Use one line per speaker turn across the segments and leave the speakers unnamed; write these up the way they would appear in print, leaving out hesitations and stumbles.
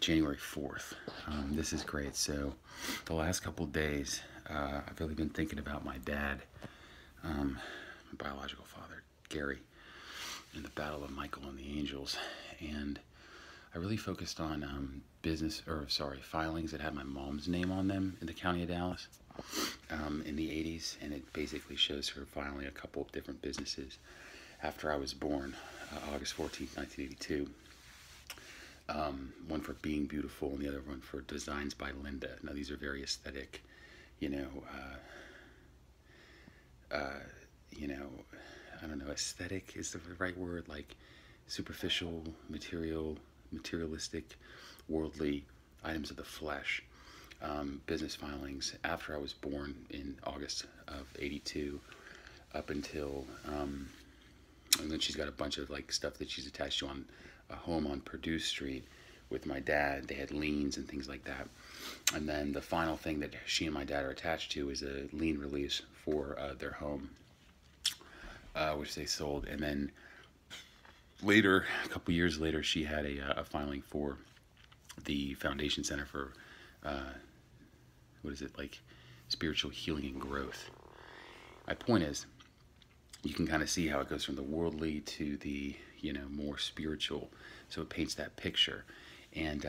January 4th. This is great. So the last couple of days, I've really been thinking about my dad, my biological father, Gary, in the Battle of Michael and the Angels. And I really focused on filings that had my mom's name on them in the county of Dallas in the 80s. And it basically shows her filing a couple of different businesses after I was born, August 14th, 1982. One for Being Beautiful and the other one for Designs by Linda. Now these are very aesthetic, I don't know, aesthetic is the right word, like superficial, materialistic, worldly items of the flesh. Business filings after I was born in August of 82 up until, and then she's got a bunch of like stuff that she's attached to on a home on Purdue Street with my dad. They had liens and things like that. And then the final thing that she and my dad are attached to is a lien release for their home, which they sold. And then later, a couple years later, she had a filing for the Foundation Center for, spiritual healing and growth. My point is, you can kind of see how it goes from the worldly to the, more spiritual. So it paints that picture. And,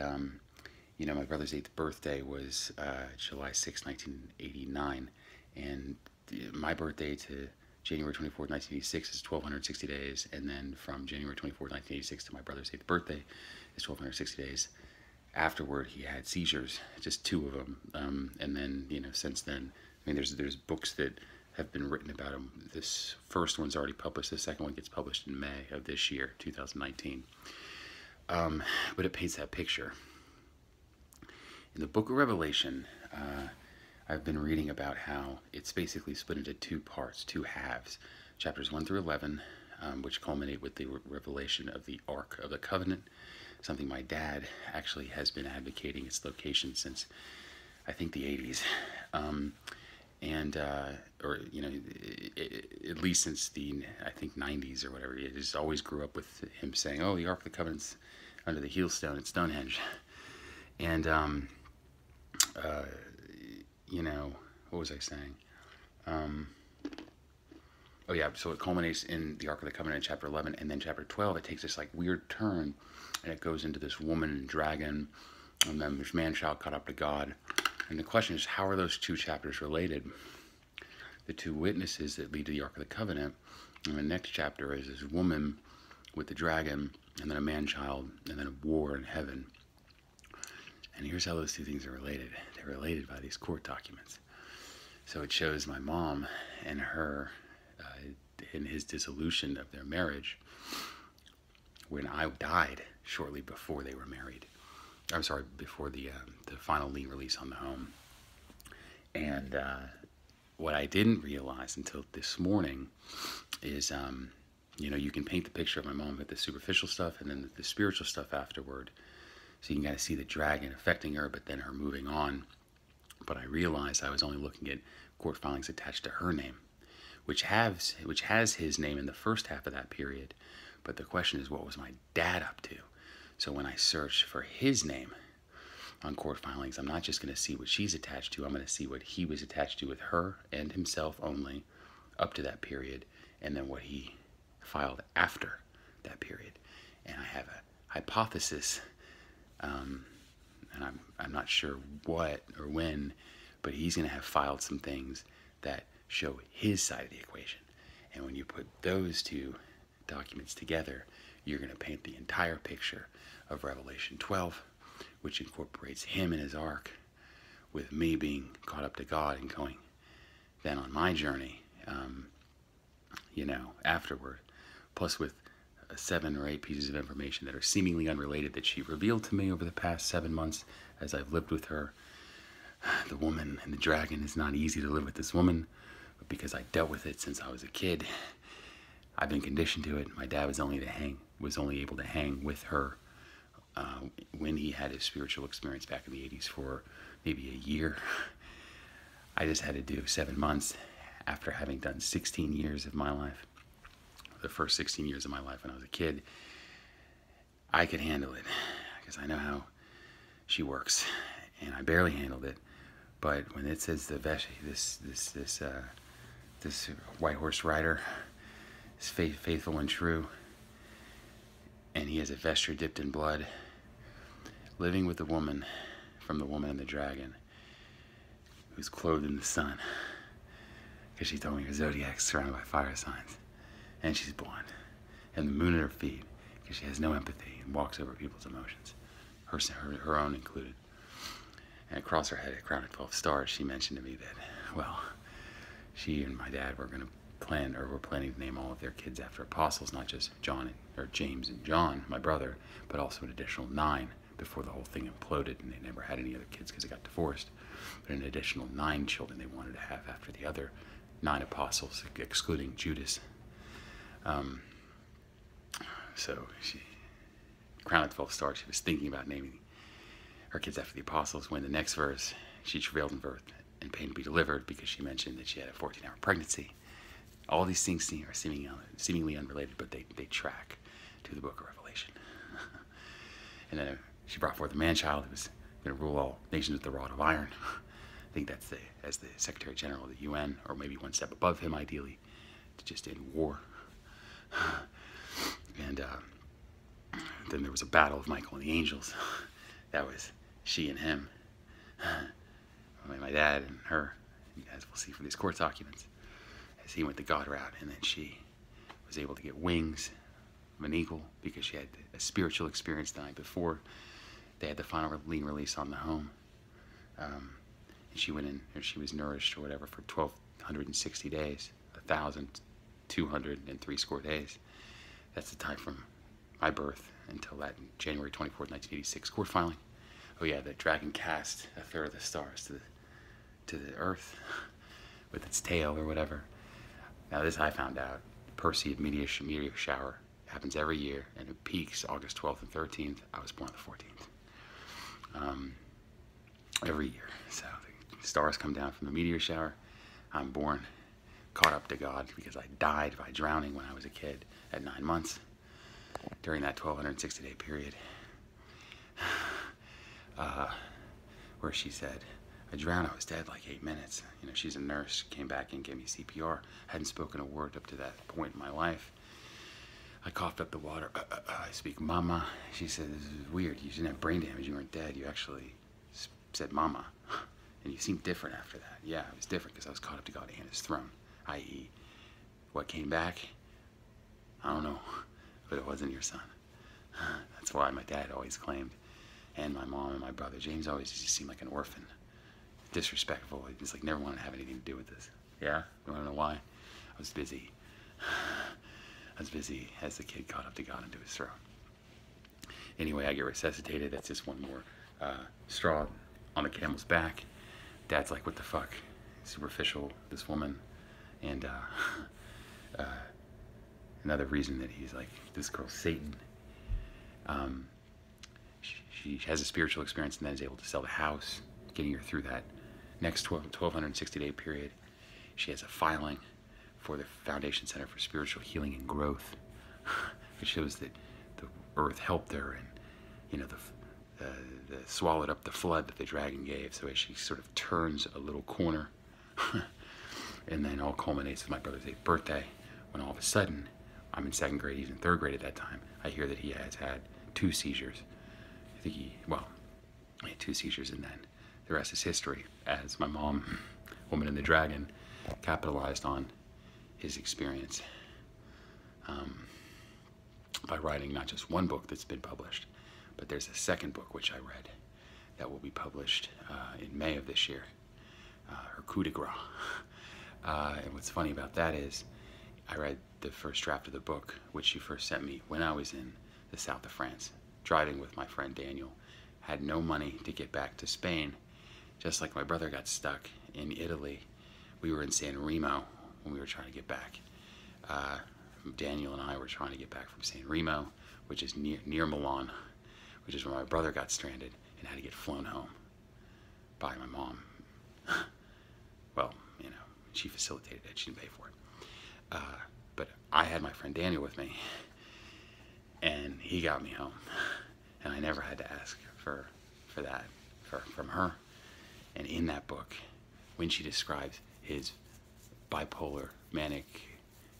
my brother's 8th birthday was July 6, 1989. And my birthday to January 24th, 1986 is 1,260 days. And then from January 24th, 1986 to my brother's 8th birthday is 1,260 days. Afterward, he had seizures, just 2 of them. And then, since then, there's books that have been written about him. This first one's already published. The second one gets published in May of this year, 2019. But it paints that picture. In the book of Revelation, I've been reading about how it's basically split into 2 parts, 2 halves. Chapters 1 through 11, which culminate with the revelation of the Ark of the Covenant, something my dad actually has been advocating its location since, I think, the 80s. At least since the, I think, 90s or whatever. It just always grew up with him saying, oh, the Ark of the Covenant's under the heel-stone at Stonehenge. And, what was I saying? So it culminates in the Ark of the Covenant in chapter 11, and then chapter 12, it takes this, weird turn, and it goes into this woman and dragon, and then this man-child caught up to God. And the question is, how are those 2 chapters related? The 2 witnesses that lead to the Ark of the Covenant, and the next chapter is this woman with the dragon, and then a man-child, and then a war in heaven. And here's how those 2 things are related. They're related by these court documents. So it shows my mom and her, in his dissolution of their marriage, when I died shortly before they were married. I'm sorry, before the final lien release on the home. And what I didn't realize until this morning is, you can paint the picture of my mom with the superficial stuff and then the spiritual stuff afterward. So you can kind of see the dragon affecting her, but then her moving on. But I realized I was only looking at court filings attached to her name, which has his name in the first half of that period. But the question is, what was my dad up to? So when I search for his name on court filings, I'm not just going to see what she's attached to. I'm going to see what he was attached to with her and himself only up to that period, and then what he filed after that period. And I have a hypothesis, and I'm not sure what or when, but he's going to have filed some things that show his side of the equation. And when you put those 2 documents together, you're going to paint the entire picture of Revelation 12, which incorporates him and his ark, with me being caught up to God and going then on my journey, afterward, plus with 7 or 8 pieces of information that are seemingly unrelated that she revealed to me over the past 7 months as I've lived with her. The woman and the dragon. Is not easy to live with this woman, but because I dealt with it since I was a kid, I've been conditioned to it. My dad was only able to hang with her when he had his spiritual experience back in the 80s for maybe a year. I just had to do 7 months after having done 16 years of my life. The first 16 years of my life when I was a kid, I could handle it because I know how she works, and I barely handled it. But when it says this white horse rider is faithful and true, and he has a vesture dipped in blood, living with the woman from the woman and the dragon, who's clothed in the sun, because she told me her zodiac's surrounded by fire signs, and she's blonde, and the moon at her feet, because she has no empathy and walks over people's emotions, her own included. And across her head, a crown of 12 stars, she mentioned to me that, well, she and my dad were planning to name all of their kids after apostles, not just James and John, my brother, but also an additional 9 before the whole thing imploded, and they never had any other kids because they got divorced. But an additional 9 children they wanted to have after the other 9 apostles, excluding Judas. So she, crown of 12 stars, she was thinking about naming her kids after the apostles, when the next verse, she travailed in birth and pain to be delivered, because she mentioned that she had a 14-hour pregnancy. All these things are seemingly unrelated, but they track to the book of Revelation. And then she brought forth a man-child who was going to rule all nations with the rod of iron. I think that's as the Secretary General of the UN, or maybe one step above him, ideally, to just end war. And then there was a battle of Michael and the angels. That was she and him. My dad and her, as we'll see from these court documents, as he went the God route, and then she was able to get wings of an eagle because she had a spiritual experience the night before they had the final lien release on the home. And she went in, or she was nourished or whatever for 1,260 days, 1,203 score days. That's the time from my birth until that January 24th, 1986 court filing. Oh yeah, the dragon cast a third of the stars to the earth with its tail or whatever. Now this I found out. Perseid meteor shower happens every year, and it peaks August 12th and 13th. I was born the 14th. Every year. So the stars come down from the meteor shower. I'm born, caught up to God, because I died by drowning when I was a kid at 9 months during that 1,260-day period. Where she said, I drowned, I was dead like 8 minutes. You know, she's a nurse, came back and gave me CPR. Hadn't spoken a word up to that point in my life. I coughed up the water. I speak mama. She said, this is weird. You didn't have brain damage. You weren't dead. You actually said mama. And you seemed different after that. Yeah, it was different because I was caught up to God and his throne. I.e., what came back? I don't know. But it wasn't your son. That's why my dad always claimed, and my mom and my brother. James always just seemed like an orphan. Disrespectful. He's like, never wanted to have anything to do with this. Yeah? You want to know why? I was busy. I was busy as the kid caught up to God into his throne. Anyway, I get resuscitated. That's just one more straw on the camel's back. Dad's like, what the fuck? Superficial, this woman. And another reason that he's like, this girl's Satan. She has a spiritual experience and then is able to sell the house, getting her through that next 1,260-day period. She has a filing for the Foundation Center for Spiritual Healing and Growth, which shows that the earth helped her, and you know, the swallowed up the flood that the dragon gave. So as she sort of turns a little corner, and then all culminates with my brother's 8th birthday, when all of a sudden, I'm in 2nd grade, he's in 3rd grade at that time. I hear that he has had 2 seizures. I think he had 2 seizures, and then the rest is history, as my mom, Woman and the Dragon, capitalized on his experience by writing not just one book that's been published, but there's a 2nd book which I read that will be published in May of this year, her coup de grace. And what's funny about that is I read the first draft of the book, which she first sent me when I was in the south of France, driving with my friend Daniel. Had no money to get back to Spain, just like my brother got stuck in Italy. We were in San Remo when we were trying to get back. Daniel and I were trying to get back from San Remo, which is near Milan, which is where my brother got stranded and had to get flown home by my mom. Well, you know, she facilitated it. She didn't pay for it. But I had my friend Daniel with me, and he got me home, and I never had to ask for for that, from her. And in that book, when she describes his bipolar manic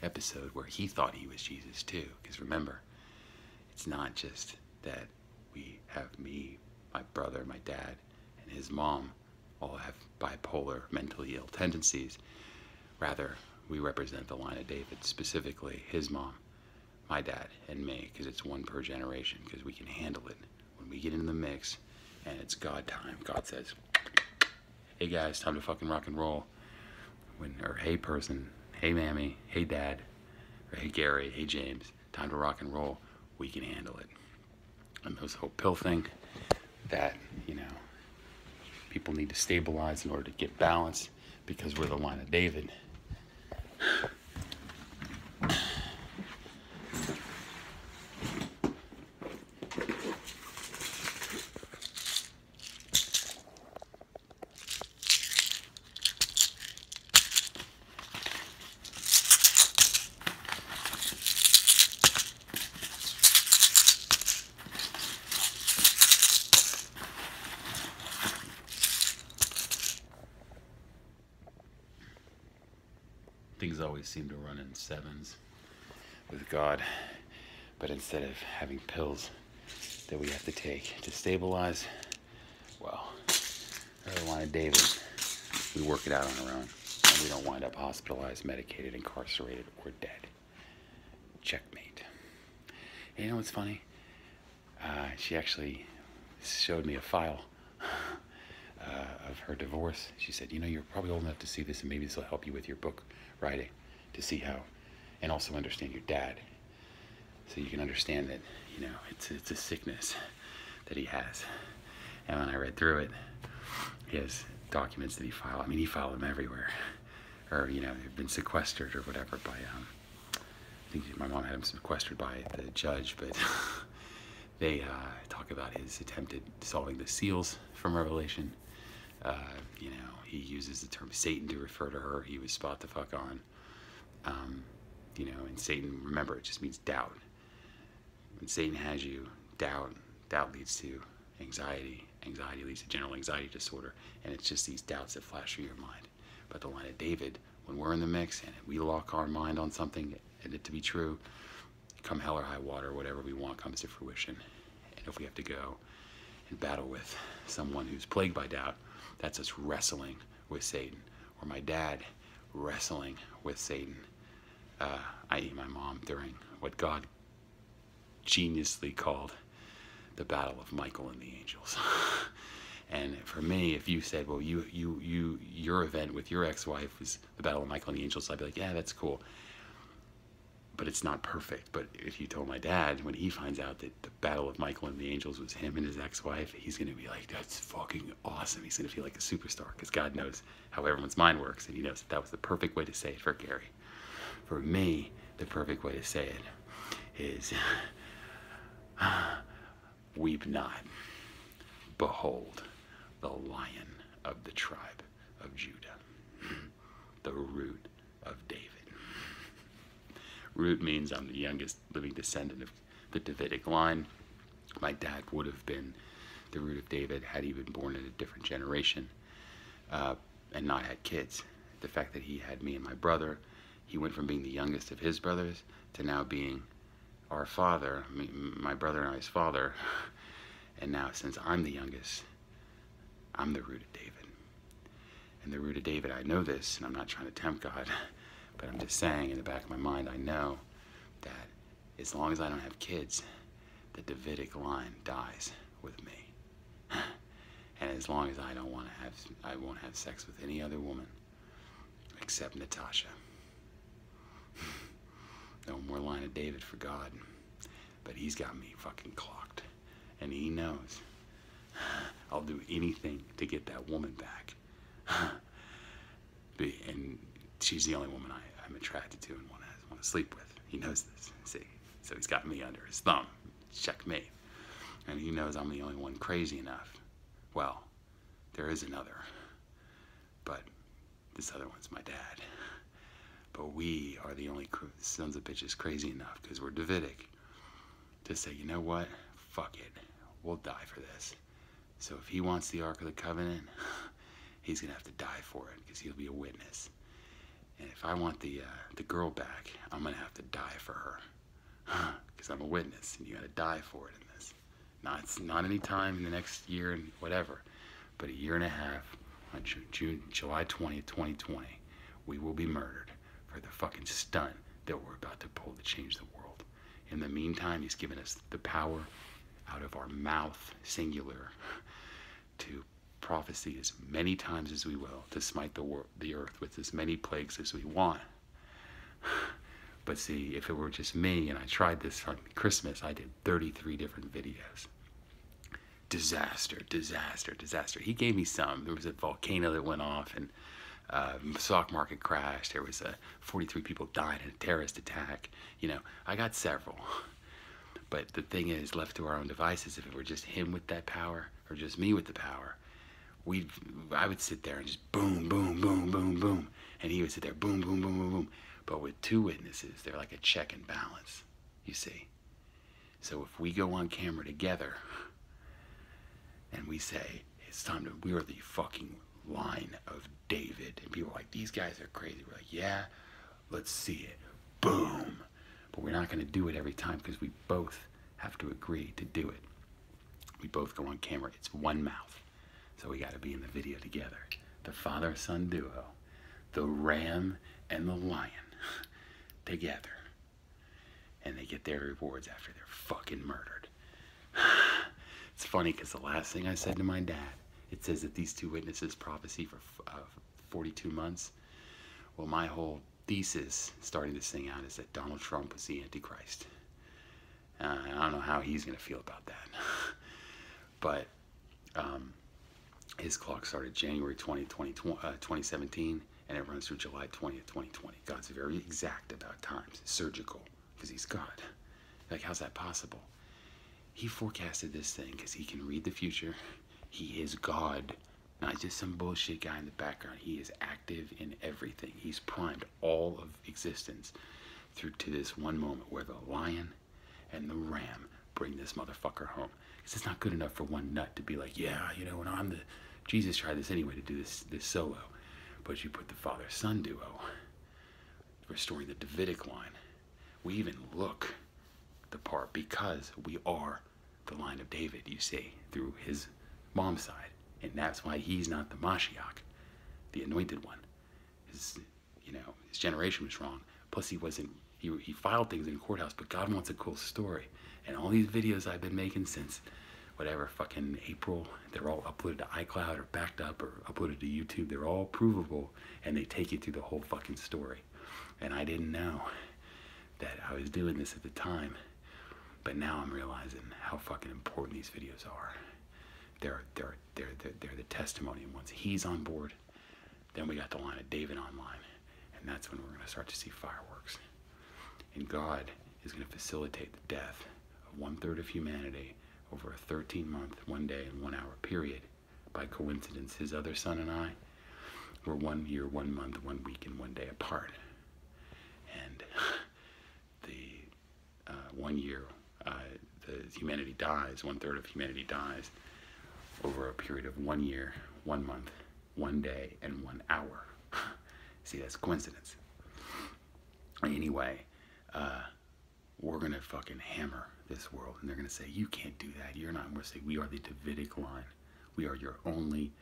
episode where he thought he was Jesus too, because remember, it's not just that we have me, my brother, my dad, and his mom all have bipolar, mentally ill tendencies. Rather, we represent the line of David, specifically his mom, my dad, and me, because it's one per generation, because we can handle it. When we get into the mix and it's God time, God says, hey guys, time to fucking rock and roll. Or hey person, hey mammy, hey dad, or hey Gary, hey James, time to rock and roll, we can handle it. And this whole pill thing that, people need to stabilize in order to get balance, because we're the line of David. Things always seem to run in sevens with God, but instead of having pills that we have to take to stabilize, well, the line of David, we work it out on our own, and we don't wind up hospitalized, medicated, incarcerated, or dead. Checkmate. And you know what's funny? She actually showed me a file of her divorce. She said, you're probably old enough to see this, and maybe this will help you with your book writing, to see how, and also understand your dad, so you can understand that, it's a sickness that he has. And when I read through it, he has documents that he filed. I mean, he filed them everywhere, or they've been sequestered or whatever by I think my mom had him sequestered by the judge, but they talk about his attempt at solving the seals from Revelation. He uses the term Satan to refer to her he was spot the fuck on. And Satan, remember, it just means doubt. When Satan has you, doubt leads to anxiety. Anxiety leads to general anxiety disorder. And it's just these doubts that flash through your mind. But the line of David, when we're in the mix and we lock our mind on something and it to be true, come hell or high water, whatever we want comes to fruition. And if we have to go and battle with someone who's plagued by doubt, that's us wrestling with Satan. Or my dad wrestling with Satan, i.e. my mom, during what God geniusly called the battle of Michael and the angels. And for me, if you said, well, your event with your ex-wife was the battle of Michael and the angels, I'd be like, yeah, that's cool. But it's not perfect. But if you told my dad, when he finds out that the battle of Michael and the angels was him and his ex-wife, he's going to be like, that's fucking awesome. He's going to feel like a superstar, because God knows how everyone's mind works, and he knows that was the perfect way to say it for Gary. For me, the perfect way to say it is, weep not, behold the Lion of the tribe of Judah, the root of David. Root means I'm the youngest living descendant of the Davidic line. My dad would have been the root of David had he been born in a different generation and not had kids. The fact that he had me and my brother, he went from being the youngest of his brothers to now being our father, my brother and I's father. And now, since I'm the youngest, I'm the root of David. And the root of David, I know this, and I'm not trying to tempt God, but I'm just saying, in the back of my mind, I know that as long as I don't have kids, the Davidic line dies with me. And as long as I won't have sex with any other woman except Natasha. No more line of David for God. But he's got me fucking clocked. And he knows I'll do anything to get that woman back. And she's the only woman I'm attracted to and want to sleep with. He knows this, see? So he's got me under his thumb. Checkmate. And he knows I'm the only one crazy enough. Well, there is another. But this other one's my dad. But we are the only sons of bitches crazy enough, because we're Davidic, to say, you know what? Fuck it. We'll die for this. So if he wants the Ark of the Covenant, he's going to have to die for it because he'll be a witness. And if I want the girl back, I'm going to have to die for her because I'm a witness, and you got to die for it in this. Not any time in the next year and whatever, but a year and a half on July 20th, 2020, we will be murdered for the fucking stunt that we're about to pull to change the world. In the meantime, he's given us the power out of our mouth, singular, to prophecy as many times as we will, to smite the earth with as many plagues as we want. But see, if it were just me and I tried this on Christmas, I did 33 different videos. Disaster, disaster, disaster. He gave me some. There was a volcano that went off, and the stock market crashed. There was 43 people died in a terrorist attack. You know, I got several. But the thing is, left to our own devices, if it were just him with that power, or just me with the power, I would sit there and just boom, boom, boom, boom, boom. And he would sit there, boom, boom, boom, boom, boom. But with two witnesses, they're like a check and balance, you see. So if we go on camera together and we say, it's time to, we are the fucking line of David. And people are like, these guys are crazy. We're like, yeah, let's see it. Boom. But we're not going to do it every time because we both have to agree to do it. We both go on camera. It's one mouth. So we got to be in the video together. The father-son duo, the ram and the lion together. And they get their rewards after they're fucking murdered. It's funny because the last thing I said to my dad, it says that these two witnesses prophecy for 42 months. Well, my whole thesis starting to sing out is that Donald Trump was the Antichrist. I don't know how he's going to feel about that. But his clock started January 20, 2017, and it runs through July 20th, 2020. God's very exact about times, surgical, because he's God. Like, how's that possible? He forecasted this thing because he can read the future. He is God, not just some bullshit guy in the background. He is active in everything. He's primed all of existence through to this one moment where the lion and the ram bring this motherfucker home. Because it's not good enough for one nut to be like, yeah, you know, when Jesus tried this anyway to do this solo. But you put the father-son duo, restoring the Davidic line. We even look the part because we are the line of David, you see, through his mom's side. And that's why he's not the Mashiach, the anointed one. His generation was wrong. Plus he filed things in the courthouse, but God wants a cool story. And all these videos I've been making since whatever, fucking April, they're all uploaded to iCloud or backed up or uploaded to YouTube. They're all provable, and they take you through the whole fucking story. And I didn't know that I was doing this at the time, but now I'm realizing how fucking important these videos are. They're the testimony. And once he's on board, then we got the line of David online, and that's when we're going to start to see fireworks. And God is going to facilitate the death of 1/3 of humanity over a 13-month, 1 day and 1 hour period. By coincidence, his other son and I were 1 year, 1 month, 1 week, and 1 day apart. And the 1 year, the humanity dies, 1/3 of humanity dies over a period of 1 year, 1 month, 1 day, and 1 hour. See, that's coincidence. Anyway, we're going to fucking hammer this world, and they're going to say, you can't do that. You're not. And we're going to say, we are the Davidic line. We are your only,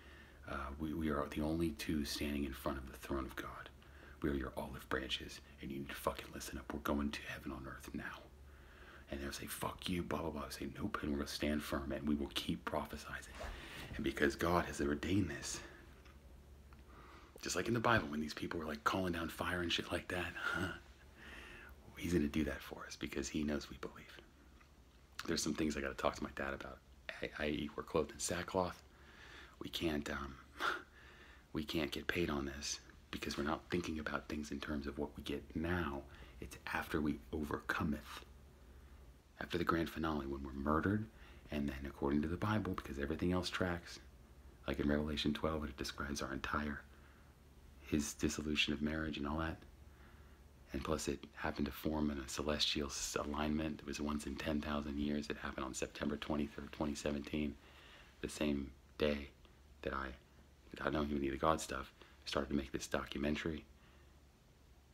we are the only two standing in front of the throne of God. We are your olive branches, and you need to fucking listen up. We're going to heaven on earth now. And they'll say, fuck you, blah, blah, blah. I'll say, nope, and we're going to stand firm, and we will keep prophesying. And because God has ordained this, just like in the Bible, when these people were like calling down fire and shit like that, he's going to do that for us because he knows we believe. There's some things I got to talk to my dad about, i.e. we're clothed in sackcloth. We can't get paid on this because we're not thinking about things in terms of what we get now. It's after we overcometh. After the grand finale, when we're murdered, and then according to the Bible, because everything else tracks, like in Revelation 12, it describes our entire, his dissolution of marriage and all that. And plus it happened to form in a celestial alignment. It was once in 10,000 years. It happened on September 23rd, 2017. the same day that I, without knowing any of the God stuff, started to make this documentary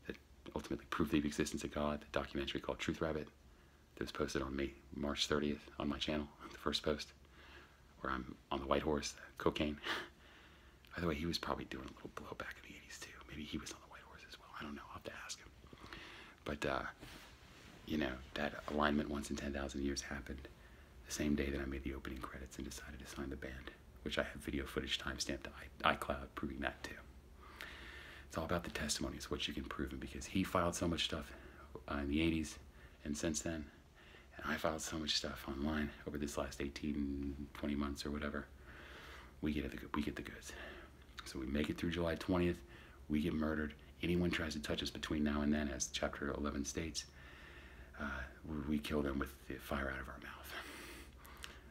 that ultimately proved the existence of God, the documentary called Truth Rabbit, that was posted on March 30th on my channel, the first post, where I'm on the white horse, cocaine. By the way, he was probably doing a little blowback in the 80s too. Maybe he was on the white horse as well. I don't know. I'll have to ask him. But, you know, that alignment once in 10,000 years happened the same day that I made the opening credits and decided to sign the band, which I have video footage timestamped to iCloud proving that too. It's all about the testimonies, what you can prove, and because he filed so much stuff in the 80s and since then, and I filed so much stuff online over this last 18, 20 months or whatever, we get the goods. So we make it through July 20th, we get murdered. Anyone tries to touch us between now and then, as Chapter 11 states, we kill them with the fire out of our mouth.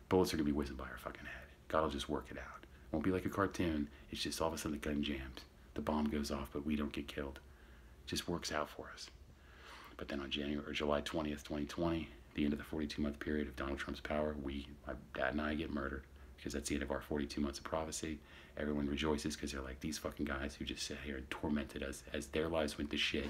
Bullets are going to be whizzing by our fucking head. God will just work it out. It won't be like a cartoon. It's just all of a sudden the gun jams. The bomb goes off, but we don't get killed. It just works out for us. But then on July 20th, 2020, the end of the 42-month period of Donald Trump's power, my dad and I get murdered, because that's the end of our 42 months of prophecy. Everyone rejoices because they're like, these fucking guys who just sat here and tormented us as their lives went to shit.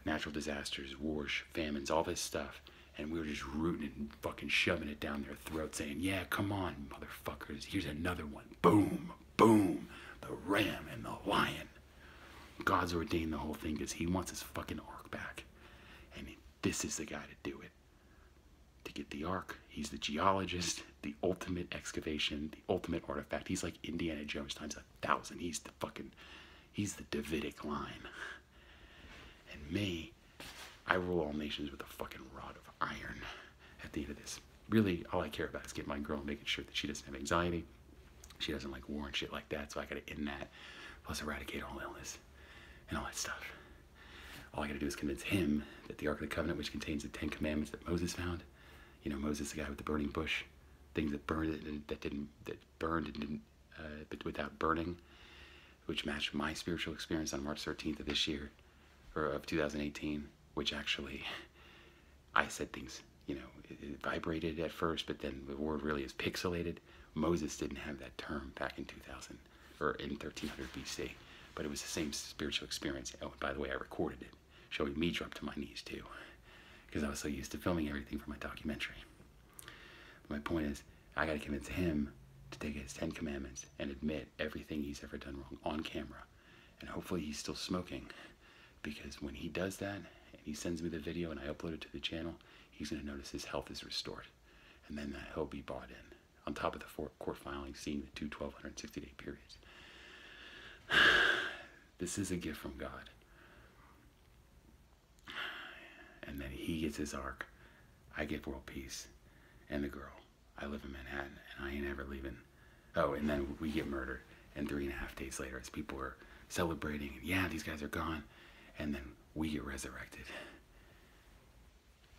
Natural disasters, wars, famines, all this stuff. And we were just rooting and fucking shoving it down their throat saying, yeah, come on, motherfuckers. Here's another one. Boom, boom. The ram and the lion. God's ordained the whole thing because he wants his fucking ark back. And this is the guy to do it. To get the ark, he's the geologist, the ultimate excavation, the ultimate artifact. He's like Indiana Jones times 1,000. He's the Davidic line. And me, I rule all nations with a fucking rod of iron at the end of this. Really, all I care about is getting my girl and making sure that she doesn't have anxiety. She doesn't like war and shit like that, so I gotta end that. Plus eradicate all illness and all that stuff. All I gotta do is convince him that the Ark of the Covenant, which contains the 10 Commandments that Moses found, you know, Moses, the guy with the burning bush, things that burned that burned and didn't, but without burning, which matched my spiritual experience on March 13th of this year, or of 2018, which actually, I said things, you know, it vibrated at first, but then the word really is pixelated. Moses didn't have that term back in 2000, or in 1300 BC, but it was the same spiritual experience. Oh, and by the way, I recorded it, showing me drop to my knees too, because I was so used to filming everything for my documentary. My point is, I gotta convince him to take his 10 Commandments and admit everything he's ever done wrong on camera. And hopefully he's still smoking, because when he does that, and he sends me the video and I upload it to the channel, he's gonna notice his health is restored. And then he'll be brought in, on top of the court filing, seeing the two 1,260-day periods. This is a gift from God. And then he gets his ark. I get world peace and the girl. I live in Manhattan and I ain't ever leaving. Oh, and then we get murdered. And 3.5 days later, as people are celebrating, and yeah, these guys are gone, and then we get resurrected.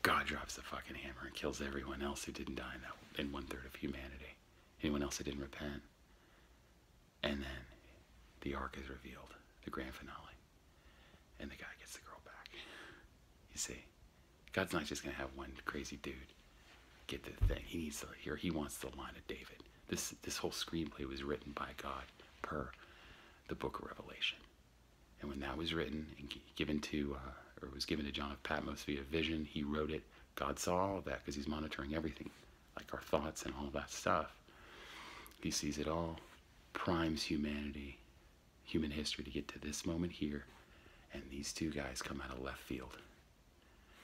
God drops the fucking hammer and kills everyone else who didn't die in 1/3 of humanity. Anyone else that didn't repent. And then the ark is revealed, the grand finale. And the guy gets the girl back. You see, God's not just gonna have one crazy dude get the thing. He needs to hear, he wants the line of David. This whole screenplay was written by God per the book of Revelation. And when that was written and given to, or was given to John of Patmos via vision, he wrote it. God saw all of that because he's monitoring everything, like our thoughts and all that stuff. He sees it all, primes humanity, human history to get to this moment here, and these two guys come out of left field.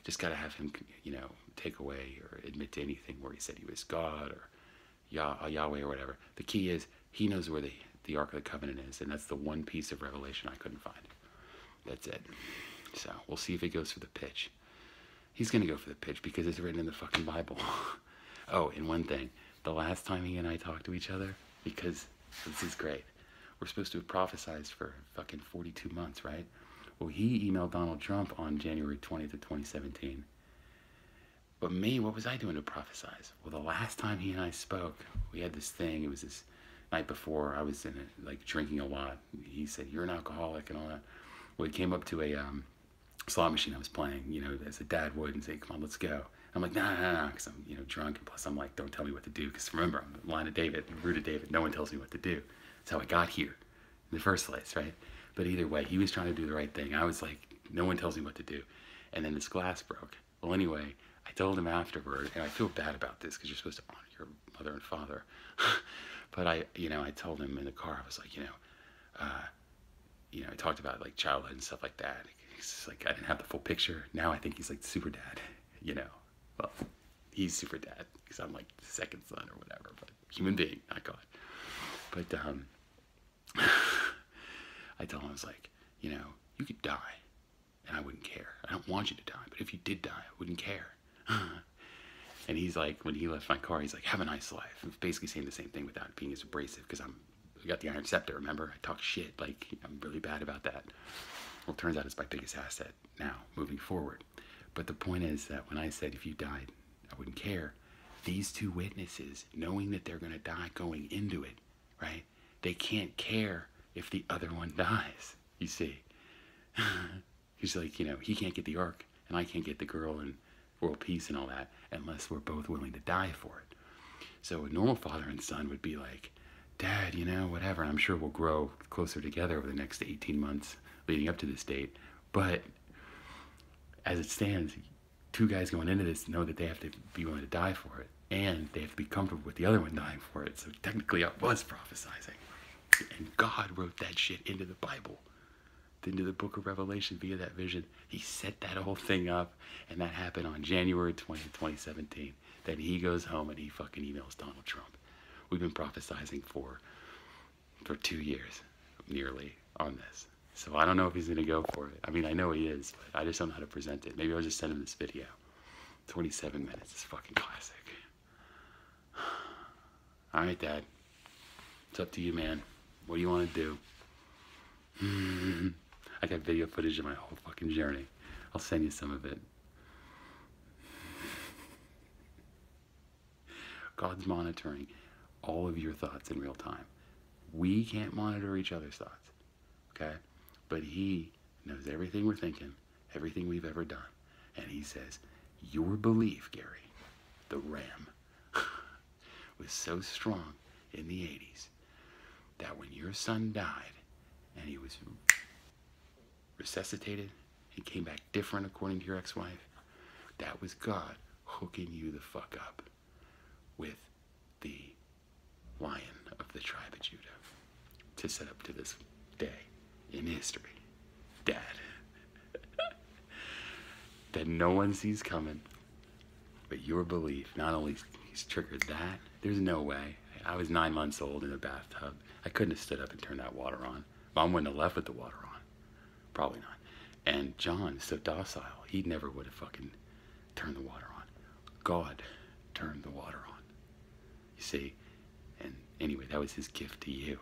Just got to have him, you know, take away or admit to anything where he said he was God or Yahweh or whatever. The key is he knows where the Ark of the Covenant is, and that's the one piece of revelation I couldn't find. That's it. So we'll see if he goes for the pitch. He's going to go for the pitch because it's written in the fucking Bible. Oh, and one thing. The last time he and I talked to each other, because this is great, we're supposed to have prophesized for fucking 42 months, right? Well, he emailed Donald Trump on January 20th of 2017. But me, what was I doing to prophesize? Well, the last time he and I spoke, we had this thing. It was this night before. I was in it, like drinking a lot. He said, "You're an alcoholic," and all that. Well, he came up to a slot machine I was playing, you know, as a dad would, and say, "Come on, let's go." I'm like, nah, because I'm, drunk, and plus I'm like, don't tell me what to do, because remember, I'm the line of David, the root of David. No one tells me what to do. That's how I got here in the first place, right? But either way, he was trying to do the right thing. I was like, no one tells me what to do. And then this glass broke. Well, anyway, I told him afterward, and I feel bad about this because you're supposed to honor your mother and father. But I told him in the car, I was like, I talked about like childhood and stuff like that. He's like, I didn't have the full picture. Now I think he's like the super dad, Well, he's super dad because I'm like the second son or whatever, but human being, not God. But I told him, I was like, you could die and I wouldn't care. I don't want you to die, but if you did die, I wouldn't care. And he's like, when he left my car, he's like, have a nice life. I'm basically saying the same thing without being as abrasive, because I got the iron scepter, remember? I talk shit, like, I'm really bad about that. Well, it turns out it's my biggest asset now, moving forward. But the point is that when I said if you died, I wouldn't care, these two witnesses, knowing that they're going to die going into it, right? They can't care if the other one dies, you see. He's like, he can't get the ark, and I can't get the girl and world peace and all that, unless we're both willing to die for it. So a normal father and son would be like, Dad, whatever, and I'm sure we'll grow closer together over the next 18 months leading up to this date. But as it stands, two guys going into this know that they have to be willing to die for it, and they have to be comfortable with the other one dying for it. So technically I was prophesizing. And God wrote that shit into the Bible, into the book of Revelation via that vision. He set that whole thing up, and that happened on January 20th, 2017. Then he goes home and he fucking emails Donald Trump. We've been prophesizing for 2 years, nearly, on this. So I don't know if he's going to go for it. I mean, I know he is, but I just don't know how to present it. Maybe I'll just send him this video. 27 minutes. It's fucking classic. All right, Dad. It's up to you, man. What do you want to do? I got video footage of my whole fucking journey. I'll send you some of it. God's monitoring all of your thoughts in real time. We can't monitor each other's thoughts, okay? But he knows everything we're thinking, everything we've ever done. And he says, your belief, Gary, the ram, was so strong in the 80s that when your son died and he was resuscitated, he came back different according to your ex-wife, that was God hooking you the fuck up with the Lion of the tribe of Judah to set up to this day in history. Dad. That no one sees coming, but your belief, not only he's triggered that, there's no way. I was 9 months old in a bathtub. I couldn't have stood up and turned that water on. Mom wouldn't have left with the water on. Probably not. And John is so docile, he never would have fucking turned the water on. God turned the water on. You see? And anyway, that was his gift to you.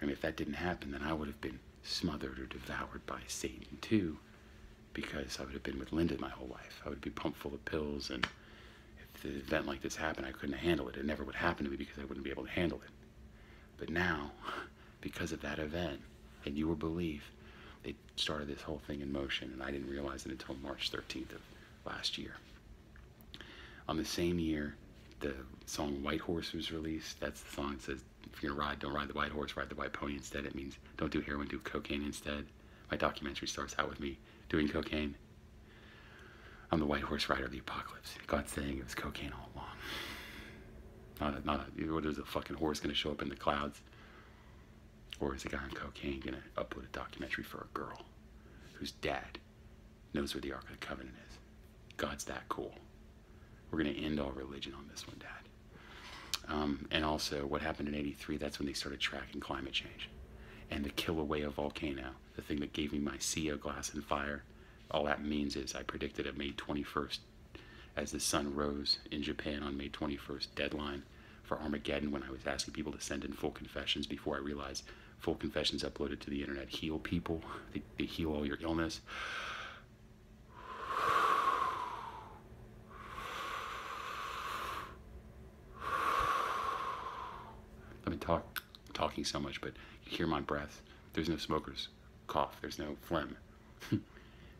And if that didn't happen, then I would have been smothered or devoured by Satan too, because I would have been with Linda my whole life. I would be pumped full of pills, and if the event like this happened, I couldn't handle it. It never would happen to me because I wouldn't be able to handle it. But now, because of that event and your belief, they started this whole thing in motion, and I didn't realize it until March 13th of last year. On the same year, the song White Horse was released. That's the song that says, if you're gonna ride, don't ride the white horse, ride the white pony instead. It means don't do heroin, do cocaine instead. My documentary starts out with me doing cocaine. I'm the white horse rider of the apocalypse. God's saying it was cocaine all along. What is a fucking horse gonna show up in the clouds? Or is a guy on cocaine gonna upload a documentary for a girl whose dad knows where the Ark of the Covenant is? God's that cool. We're gonna end all religion on this one, Dad. And also, what happened in '83, that's when they started tracking climate change. And the Kilauea volcano, the thing that gave me my CO glass and fire, all that means is I predicted at May 21st, as the sun rose in Japan on May 21st, deadline for Armageddon, when I was asking people to send in full confessions before I realized full confessions uploaded to the internet heal people. They heal all your illness. I've been talking so much, but you hear my breath. There's no smoker's cough. There's no phlegm.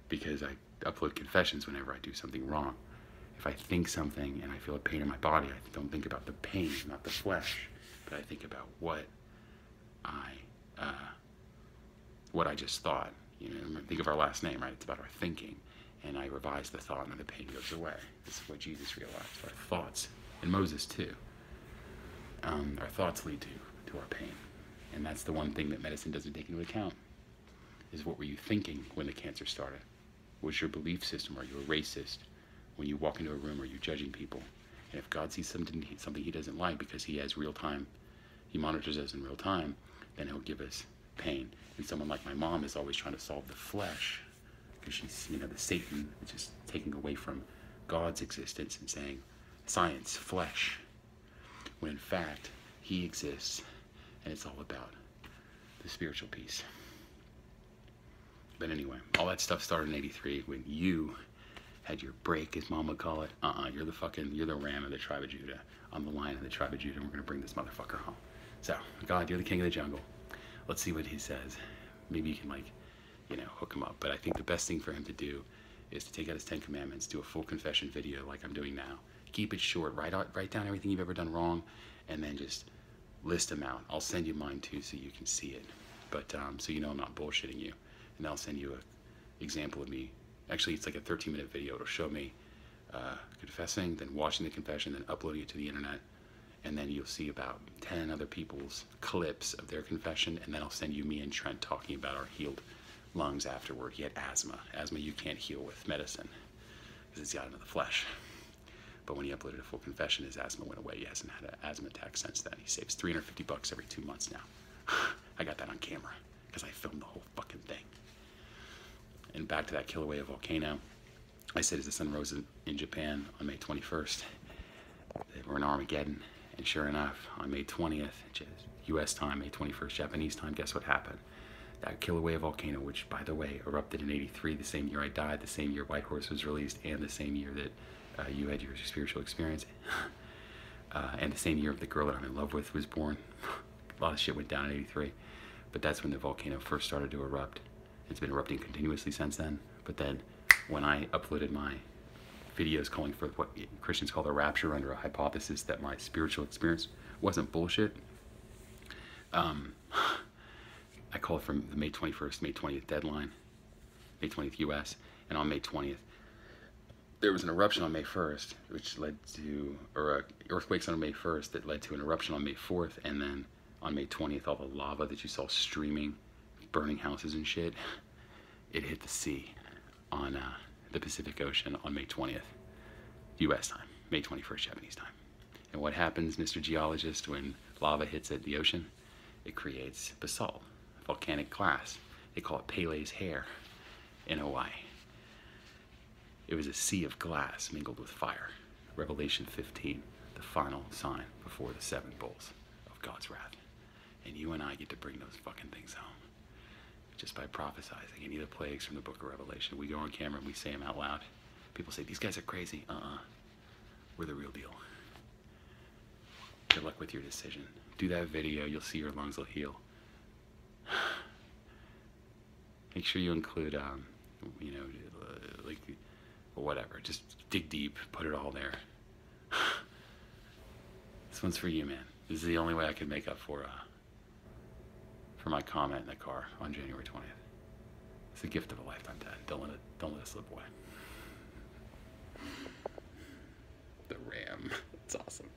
Because I upload confessions whenever I do something wrong. If I think something and I feel a pain in my body, I don't think about the pain, not the flesh, but I think about what I just thought. You know, think of our last name, right? It's about our thinking. And I revise the thought and the pain goes away. This is what Jesus realized. Our thoughts, and Moses too, our thoughts lead to our pain. And that's the one thing that medicine doesn't take into account, is what were you thinking when the cancer started? Was your belief system? Are you a racist? When you walk into a room, are you judging people? And if God sees something he doesn't like because he has real time, he monitors us in real time, then he'll give us pain. And someone like my mom is always trying to solve the flesh, because she's, you know, the Satan, which is taking away from God's existence and saying, science, flesh, when in fact, he exists, and it's all about the spiritual piece. But anyway, all that stuff started in '83 when you had your break, as Mom would call it. You're the ram of the tribe of Judah. I'm the lion of the tribe of Judah, and we're gonna bring this motherfucker home. So, God, you're the king of the jungle. Let's see what he says. Maybe you can, like, you know, hook him up. But I think the best thing for him to do is to take out his 10 commandments, do a full confession video like I'm doing now. Keep it short, write down everything you've ever done wrong, and then just list them out. I'll send you mine too so you can see it. But so you know I'm not bullshitting you. And I'll send you an example of me. Actually, it's like a 13-minute video. It'll show me confessing, then watching the confession, then uploading it to the internet. And then you'll see about 10 other people's clips of their confession, and then I'll send you me and Trent talking about our healed lungs afterward. He had asthma. Asthma you can't heal with medicine, because it's got into the flesh. But when he uploaded a full confession, his asthma went away. He hasn't had an asthma attack since then. He saves $350 every 2 months now. I got that on camera, because I filmed the whole fucking thing. And back to that Kilauea volcano, I said as the sun rose in Japan on May 21st, we're in Armageddon. And sure enough, on May 20th, US time, May 21st, Japanese time, guess what happened? That Kilauea volcano, which, by the way, erupted in '83, the same year I died, the same year White Horse was released, and the same year that you had your spiritual experience, and the same year the girl that I'm in love with was born. A lot of shit went down in '83, but that's when the volcano first started to erupt. It's been erupting continuously since then, but then when I uploaded my videos calling for what Christians call the rapture under a hypothesis that my spiritual experience wasn't bullshit, I called from the May 21st, May 20th deadline, May 20th US, and on May 20th, there was an eruption on May 1st, which led to, or earthquakes on May 1st that led to an eruption on May 4th, and then on May 20th, all the lava that you saw streaming, burning houses and shit, it hit the sea on the Pacific Ocean on May 20th, US time, May 21st, Japanese time. And what happens, Mr. Geologist, when lava hits at the ocean? It creates basalt, volcanic glass. They call it Pele's hair in Hawaii. It was a sea of glass mingled with fire. Revelation 15, the final sign before the 7 bowls of God's wrath. And you and I get to bring those fucking things home just by prophesizing any of the plagues from the book of Revelation. We go on camera and we say them out loud. People say, these guys are crazy. We're the real deal. Good luck with your decision. Do that video, you'll see your lungs will heal. Make sure you include, you know, like, whatever. Just dig deep, put it all there. This one's for you, man. This is the only way I can make up for my comment in the car on January 20th. It's a gift of a lifetime, Dad. Don't let it slip away. The Ram. It's awesome.